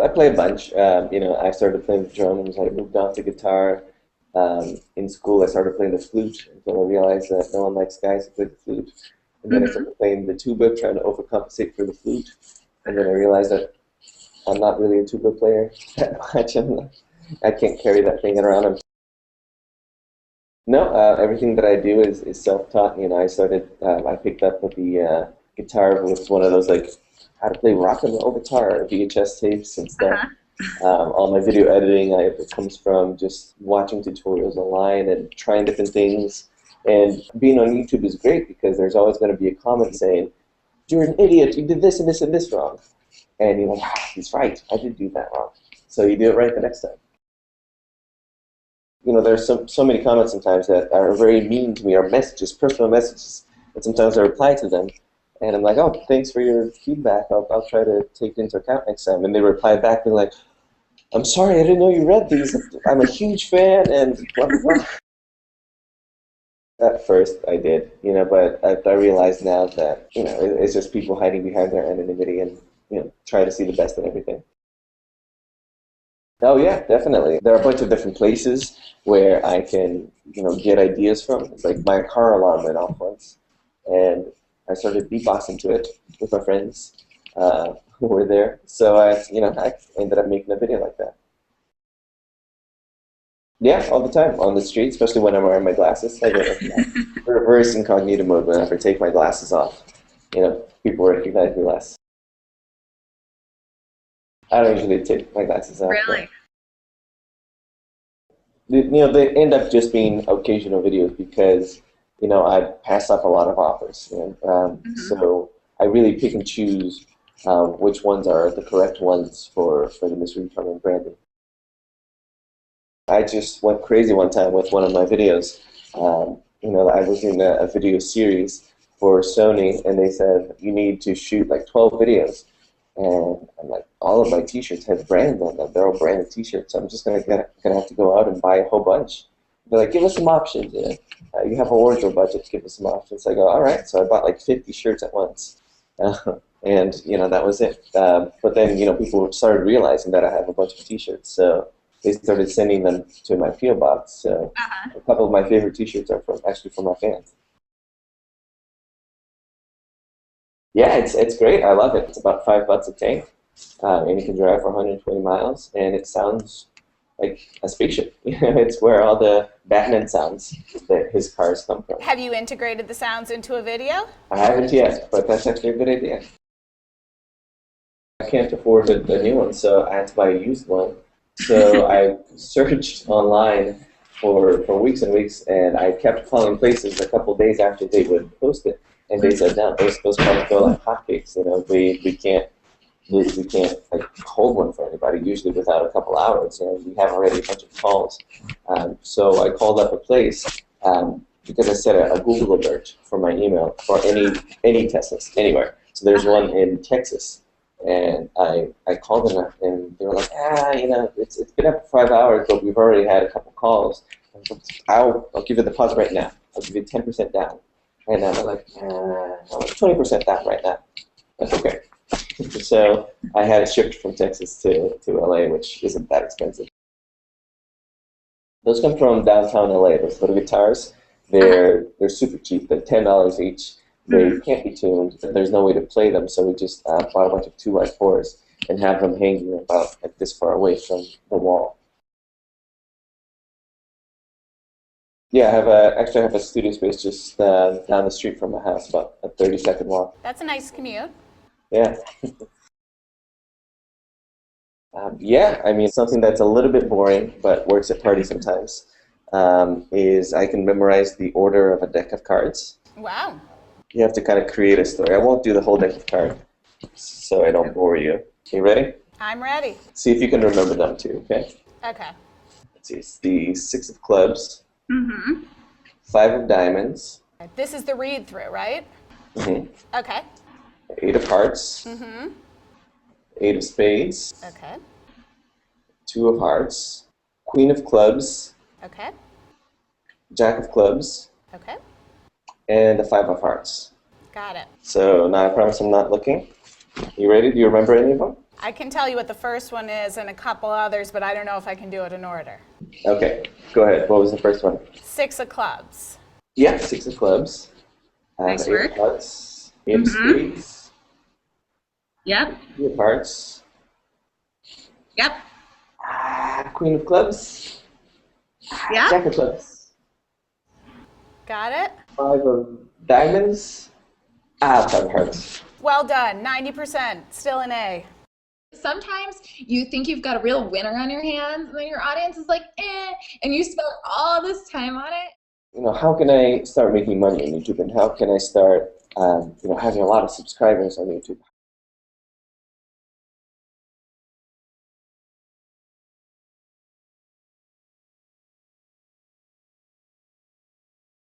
I play a bunch. I started playing the drums. I moved on to guitar. In school, I started playing the flute until I realized that no one likes guys who play the flute. And then I started playing the tuba, trying to overcompensate for the flute. And then I realized that I'm not really a tuba player that much. I can't carry that thing around. No, everything that I do is self-taught. I picked up with the guitar with one of those like how to play rock and roll guitar VHS tapes and stuff. All my video editing it comes from just watching tutorials online and trying different things. And being on YouTube is great because there's always going to be a comment saying, "You're an idiot. You did this and this and this wrong." And you're like, "He's right. I did do that wrong." So you do it right the next time. There's so many comments sometimes that are very mean to me, or messages, personal messages, and sometimes I reply to them, and I'm like, "Oh, thanks for your feedback. I'll try to take it into account next time." And they reply back and like, "I'm sorry, I didn't know you read these. I'm a huge fan," and blah, blah, blah. At first I did, but I realize now that, it's just people hiding behind their anonymity and, try to see the best in everything. Oh yeah, definitely. There are a bunch of different places where I can, get ideas from. Like my car alarm went off once, and I started beatboxing to it with my friends who were there. So I ended up making a video like that. Yeah, all the time on the street, especially when I'm wearing my glasses. I go reverse incognito mode whenever I take my glasses off. People recognize me less. I don't usually take my glasses off. Really? They end up just being occasional videos because, I pass up a lot of offers. So I really pick and choose which ones are the correct ones for the mystery farming branding. I just went crazy one time with one of my videos. I was in a video series for Sony, and they said, you need to shoot like 12 videos. And I'm like, all of my t-shirts have brands on them. They're all branded t-shirts. So I'm just gonna have to go out and buy a whole bunch. They're like, give us some options. You have a wardrobe budget, give us some options. I go, all right. So I bought like 50 shirts at once. And that was it. But then, people started realizing that I have a bunch of t-shirts. So they started sending them to my P.O. box. So a couple of my favorite t-shirts are actually from my fans. Yeah, it's great. I love it. It's about $5 a tank, and you can drive for 120 miles, and it sounds like a spaceship. It's where all the Batman sounds that his cars come from. Have you integrated the sounds into a video? I haven't yet, but that's actually a good idea. I can't afford the new one, so I had to buy a used one. So I searched online for weeks and weeks, and I kept calling places a couple days after they would post it. And they said, no, those cars go like hotcakes. We can't like hold one for anybody. Usually without a couple hours. We have already a bunch of calls. So I called up a place because I set a Google alert for my email for any Teslas anywhere. So there's one in Texas, and I called them up, and they were like, it's been up for 5 hours, but we've already had a couple calls. I'll give you the deposit right now. I'll give you 10% down. And I'm like, 20% down right now. That's okay. So I had it shipped from Texas to LA, which isn't that expensive. Those come from downtown LA. Those little guitars, they're super cheap. They're $10 each. They can't be tuned. There's no way to play them, so we just bought a bunch of 2x4s and have them hanging about like this far away from the wall. Yeah, I have a studio space just down the street from my house, about a 30-second walk. That's a nice commute. Yeah. Something that's a little bit boring, but works at parties sometimes, is I can memorize the order of a deck of cards. Wow. You have to kind of create a story. I won't do the whole deck of cards, so I don't bore you. You ready? I'm ready. See if you can remember them too, okay? Okay. Let's see, it's the 6 of clubs, 5 of diamonds. This is the read-through, right? Okay. 8 of hearts, 8 of spades, Okay. 2 of hearts, Queen of clubs, Okay. Jack of clubs, Okay. and the 5 of hearts. Got it. So now I promise I'm not looking. You ready? Do you remember any of them? I can tell you what the first one is and a couple others, but I don't know if I can do it in order. Okay, go ahead. What was the first one? 6 of clubs. Yeah, 6 of clubs. Nice 8 work. of hearts. 8 of spades. Yep. 3 of hearts. Yep. Queen of clubs. Yep. Jack of clubs. Got it? 5 of diamonds. 5 of hearts. Well done. 90%. Still an A. Sometimes you think you've got a real winner on your hands, and then your audience is like, eh, and you spent all this time on it. You know, how can I start making money on YouTube, and how can I start, having a lot of subscribers on YouTube?